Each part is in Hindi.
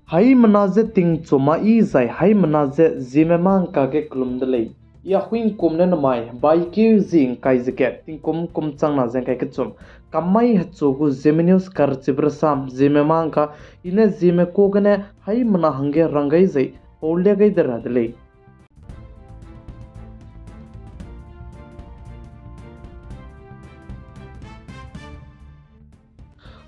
Hai manaze ting choma I zai hai manaze Zeme mang ka ke klum de lei ya huin kum ne mai bai ki zing kai zeket ting kum chang na zeng kai ke chum kamai ha chu gu Zeme news kar chibra sam Zeme mang ka ine Zeme ko gane hai mana hange rangai zai polya gai dara de lei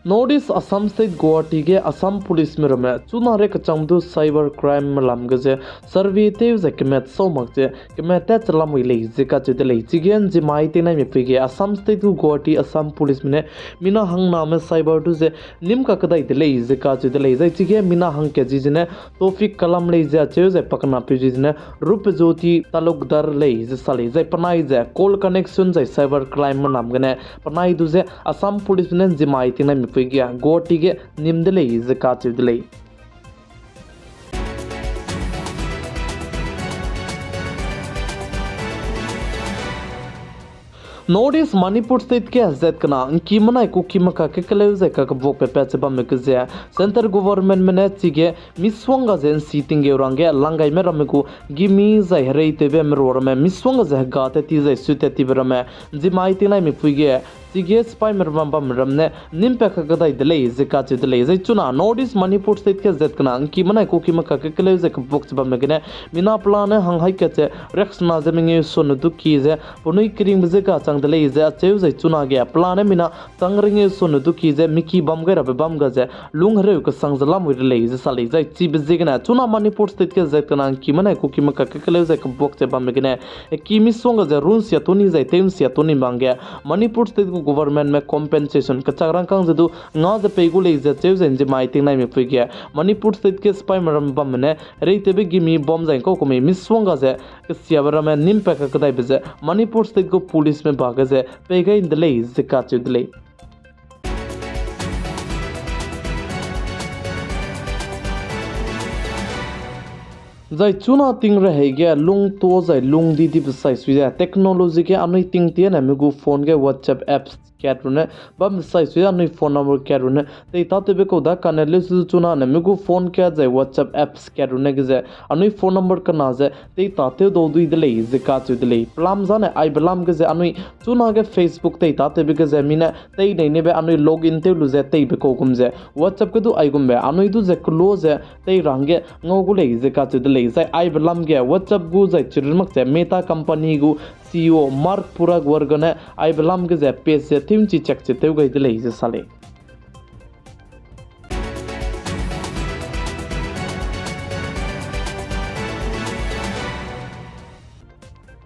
Notice Assam State Guwahati ke Assam Police में रमे चुना रे कचंदु साइबर क्राइम में लाम गजे सर्वे ते जे केमेत सोमक जे केमेत चलाम विले जिका जुदे ले जिगेन जिमाई ते ना मिफिगे Assam State Guwahati Assam Police में मिना हंग नाम साइबर टू जे निम का कदाई दे जिका जुदे ले जे जिगे मिना हंग के जिने तौफिक कलम ले जे चे जे पकना पे जिने रूप ज्योति तालुकदार ले जे साले जे पनाई जे कॉल कनेक्शन जे साइबर क्राइम में नाम गने पनाई दु जे Assam Police में जिमाई ते ना मिफिगे Guwahati के निम्दले जिका जुदे Notice Manipur State के हज़रत कना की मना को की मका के कलेव जे का वो पे पैच बम में कज़े सेंटर गवर्नमेंट में ने चिगे मिसवंगा जेन सीटिंग के रंगे लंगाई में रमे को गिमी जे हरे तेबे में रोर में मिसवंगा जे गाते ती जे सुते ती बरमे जिमाई तिना में पुगे चिगे स्पाई में बम रमने निम पे का गदाई दले जिका दले जे चुना नॉर्थ मणिपुर स्टेट के जत कना की मना को की मका के कलेव जे बॉक्स बम में गने मिना प्लान हंग हाई के रेक्स ना जमिंग सोन दु की जे पुनुई क्रीम जे का चंग दले जे अचेव जे चुना गया प्लान मिना तंगरिंग सोन दु की जे मिकी बम गरा बम गजे लुंग हरे को संग जला मुले जे साले जे ची बिजे गना चुना मणिपुर स्टेट के जत कना की मना को की मका के कलेव जे बॉक्स बम में गने की मिसोंग जे रुन से तोनी जे तेम से तोनी मांगे मणिपुर स्टेट गवर्नमेंट में कॉम्पेंसेशन कचारंग कांग जदु nga जे पेगुले जे चेवजेन जे माइटिंग नाइ में फुइगे मणिपुर स्टेट के स्पाई मरम बम ने रेते बे गिमी बम जाइन को कोमे मिसवंगा जे सियाबरा में निम पे कदाइ बजे मणिपुर स्टेट को पुलिस में भागे जे पेगे इंदले जे काचुदले जाय चुना तिंग रहे गया लुंग तो जाय लुंग दी बसाई सुया टेक्नोलॉजी के अनई तिंग तिया ना मेगु फोन के व्हाट्सएप एप्स कैटरुने बम साई सुया अनई फोन नंबर कैटरुने ते ताते बे को दा कनेले सु चुना ना मेगु फोन के जाय व्हाट्सएप एप्स कैटरुने के जाय अनई फोन नंबर का ना जाय ते ताते दो दुई दले जे का चु दले प्लाम जाने आई बलाम के जाय अनई चुना के फेसबुक ते ताते बे के जाय मिना ते नै ने बे अनई लॉगिन ते लु जाय ते बे को गुम जाय व्हाट्सएप के दु आई गुम बे अनई दु जे क्लोज जाय ते रंगे ngogule जे का चु दले जाय आई बलाम के व्हाट्सएप गु जाय चिरमक जाय मेटा कंपनी गु सीईओ मार्क पुराग वर्गने आई बलाम के जाय पेज जे थिम ची चेक ते गई दले जे साले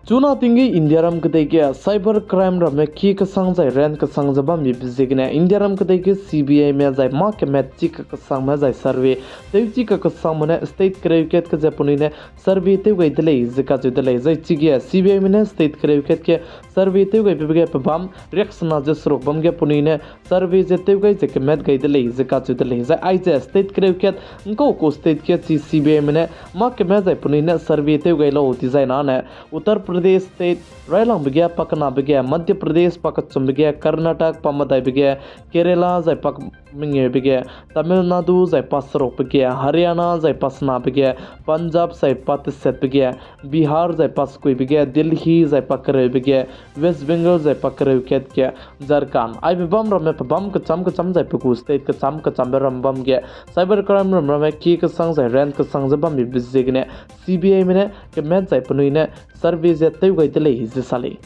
चुना तिंगी इंडिया रम कदे के साइबर क्राइम रम की का संग जाय रेन का संग जबा मी बिजिगने इंडिया रम कदे के सीबीआई में जाय मा के मैचिक का संग में जाय सर्वे तेची का संग मने स्टेट क्रेडिट के जपुनी ने सर्वे ते गई दले जिका दले जाय चिगे सीबीआई में स्टेट क्रेडिट के सर्वे ते गई बिगे पबम रेक्स ना जसरोक बम के पुनी ने सर्वे जते गई जे के मैट गई दले जिका दले जाय आई जे स्टेट क्रेडिट को स्टेट के सीबीआई में मा के में जाय पुनी ने सर्वे ते गई लो डिजाइन आने उत्तर प्रदेश स्टेट रायलांग बिगे पकना बिगे मध्य प्रदेश पकचुम बिगे कर्नाटक पमदाय बिगे केरला जाय पक मिंगे बिगे तमिलनाडु जाय पसरोक बिगे हरियाणा जाय पसना बिगे पंजाब जाय पतसेत बिगे बिहार जाय पसकुई बिगे दिल्ली जाय पकरे बिगे वेस्ट बंगाल जाय पकरे केत के झारखंड आई बम रमे बम कचम जाय पकु स्टेट कचम रम बम गे साइबर क्राइम रमे की का संग जाय रेंट का संग बम बिजिगने सीबीआई में के मैच जाय पनुइने सर्वे जे तय गई दले जे साले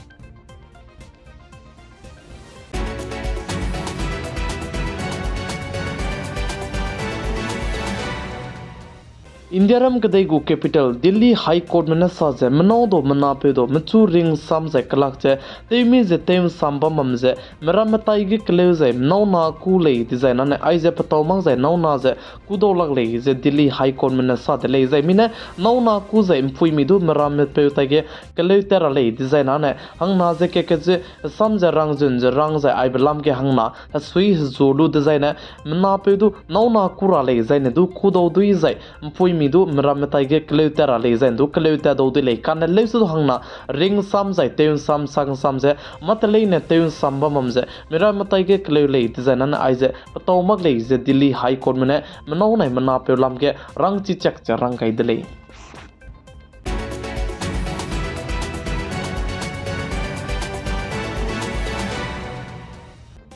इंडिया रम कदे गु कैपिटल दिल्ली हाई कोर्ट में साजे मनो दो मना पे दो मचू रिंग सम जे कलाक जे तेमी जे तेम संबम मम जे मेरा मताई गे क्लेव जे नौ ना कु ले डिजाइन ने आई जे पतो मंग जे नौ ना जे कुदो लग ले जे दिल्ली हाई कोर्ट में साजे ले जे मिने नौ ना कु जे फुई मिदु मेरा में पे तागे क्लेव तेरा ले डिजाइन ने हंग ना जे के जे सम जे रंग जुन जे रंग जे आई बलाम के हंग ना सुई जोलु डिजाइन मना पे दु नौ ना कुरा ले जे ने दु कुदो दुई जे फुई midu merametai ge kleutera le zain du kleuta do de le kan le su hangna ring sam zai teun sam sang sam je matlei ne teun sam ba mam je merametai ge kleu le dizanan ai je to mak le je Delhi High Court mene mano nai mana pe lam ge rang chi chak cha rang kai de le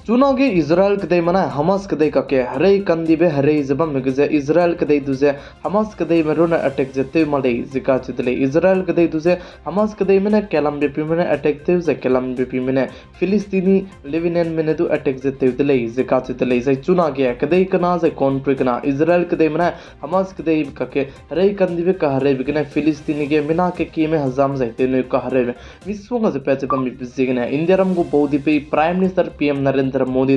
चुनागे इजराइल कदे मना हमास कदे काके हरे कंदीबे हरे जबम मगजे इजराइल कदे दुजे हमास कदे मरोना अटैक जते मले जिका चतले इजराइल कदे दुजे हमास कदे मने कलम बेपी मने अटैक ते जे कलम बेपी मने फिलिस्तीनी लिविनेन मने दु अटैक जते दले जिका चतले जे चुनागे कदे कना जे कॉन्फ्लिक्ट कना इजराइल कदे मने हमास कदे काके हरे कंदीबे का हरे बिगने फिलिस्तीनी के मिना के कीमे हजाम जते ने का हरे विश्वंग जे पेचे बम बिजिगने इंडिया रम को बौदी पे prime minister PM Narendra Modi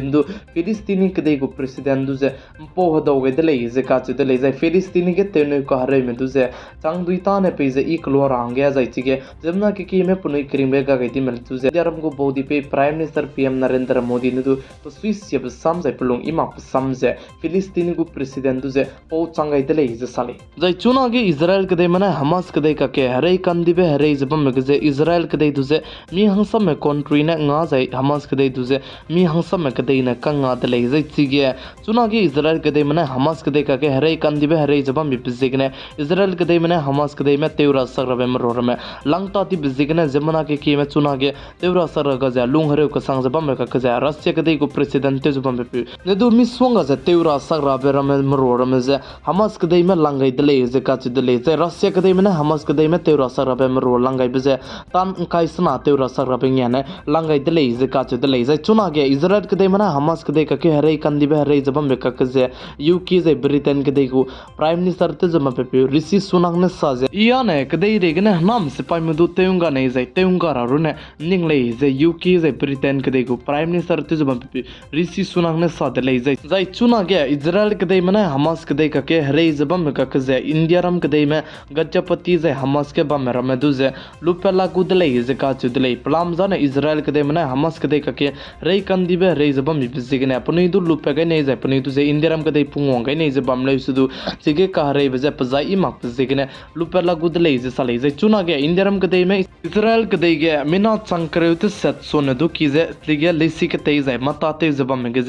फिलिस्तीनी कदे को प्रेसिडेंट दुजे पोह दौगे दले जे काचु दले जे फिलिस्तीनी के तेने को हरे में दुजे चांग दुइता ने पे जे इकलो रांगे जाय चिगे जमना के में पुनई क्रीमे गा गति मिल दुजे दरम को बौदी पे prime minister PM Narendra Modi ने दु तो स्विस ये सम जे पुलुंग इमा सम जे फिलिस्तीनी को प्रेसिडेंट दुजे पो चांगाई दले जे साले जय चुना के इजराइल कदे मने हमास कदे का के हरे कंदीबे हरे जबम मगजे इजराइल कदे दुजे मी हंसम में कंट्री ने nga jai hamas kade duze mi hangsam kade na kanga dale jai chige chuna ge israel kade mane hamas kade ka ke hare kandibe hare jabam mi bizigne israel kade mane hamas kade me teura sagrabe marorme langta ti bizigne zemana ke ki me chuna ge teura sarga ja lung hare ko sang jabam ka ka ja russia kade ko president te jabam pe ne do mi swanga ja teura sagrabe rame marorme ja hamas kade me langai dale je ka chi dale je russia kade mane hamas kade me teura sagrabe maror langai be je tan kai sna teura sagrabe nyane langai dale je ka chi dale je chuna ge Israel कदे मना हमास कदे का के हरे कंदीबे हरे जबम बेका कजे यूके जे ब्रिटेन कदे को प्राइम मिनिस्टर ते जमा पे ऋषि सुनाक ने साजे याने कदे रेगने नाम से पाइ मदु तेउंगा नै जाय तेउंगा रुने निंगले जे यूके जे ब्रिटेन कदे को प्राइम मिनिस्टर ते जमा पे ऋषि सुनाक ने सादे ले जाय चुना गे इजराइल कदे मना हमास कदे का के हरे जबम बेका कजे इंडिया रम कदे में गजपति जे हमास के बम रमे दुजे लुपेला गुदले जे का चुदले प्लाम जाने इजराइल कदे मना हमास कदे का के रे कंदीबे रे जबम बिजिगने अपनी दु लुपेगे नै जे अपनी दु जे इंदिराम कदे पुंगोंगे नै जे बमले सुदु जिगे का रे बजे पजाई इमाक बिजिगने लुपेला गुदले जे साले जे चुनागे इंदिराम कदे में इजराइल कदे गे मिना चंकरेउत सेट सोने दु कीजे लिगे लेसी के ते जे मताते जबम गे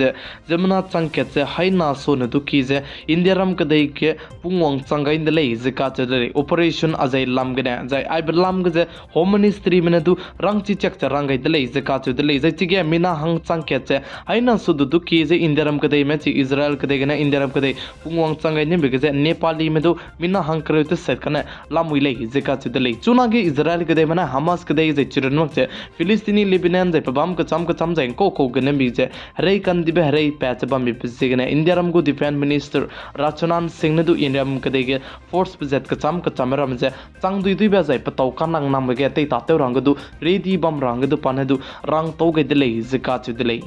जमना चंके जे हाइना सोने दु कीजे इंदिराम कदे के पुंगोंग चंगाई दले जे का चले ऑपरेशन अजय लामगने जे आइ बलाम गे होम मिनिस्ट्री में दु रंगची चक रंगाई दले जे का चले जे चिगे मिना हंग चंके हाइना सुदु दु कीजे इंदिराम कदे में ची इजराइल कदे गने इंदिराम कदे पुंगवांग चंगाई ने बेगे नेपाली में दु मिना हंकरेउत सेट कने लामुइले जेका चदले चुनागे इजराइल कदे मना हमास कदे जे चिरनवक जे फिलिस्तीनी लिबिनान जे पबाम कचम जे को गने बीजे हरे कंदिबे हरे पैच बम बिजे गने इंदिराम को डिफेंस मिनिस्टर राजनाथ सिंह ने दु इंदिराम कदे गे फोर्स बजेट कचम रम जे चंग दुइ दुइ बे पताव कानांग नाम गे ते ताते रंग दु रेडी बम रंग दु पाने दु रंग तो गे दले जेका चदले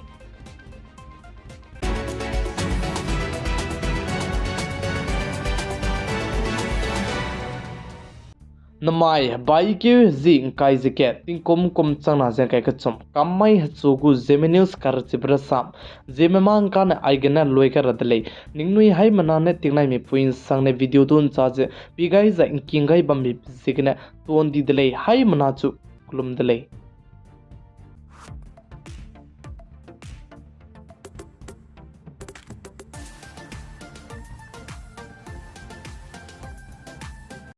नमाय बाई के जिंग काय जिके तिंग कोम चंगना जे काय कचम कमाई हचोगु जेमे न्यूज कर चिब्रसाम जेमे मांग कान आइगना लोयका रदले निंगनुई हाय मनाने तिंगनाय मे पुइन संगने वीडियो दोन चाजे बिगाई जा किंगाई बम्बी जिगने तोन दी दले हाय मनाचु कुलुम दले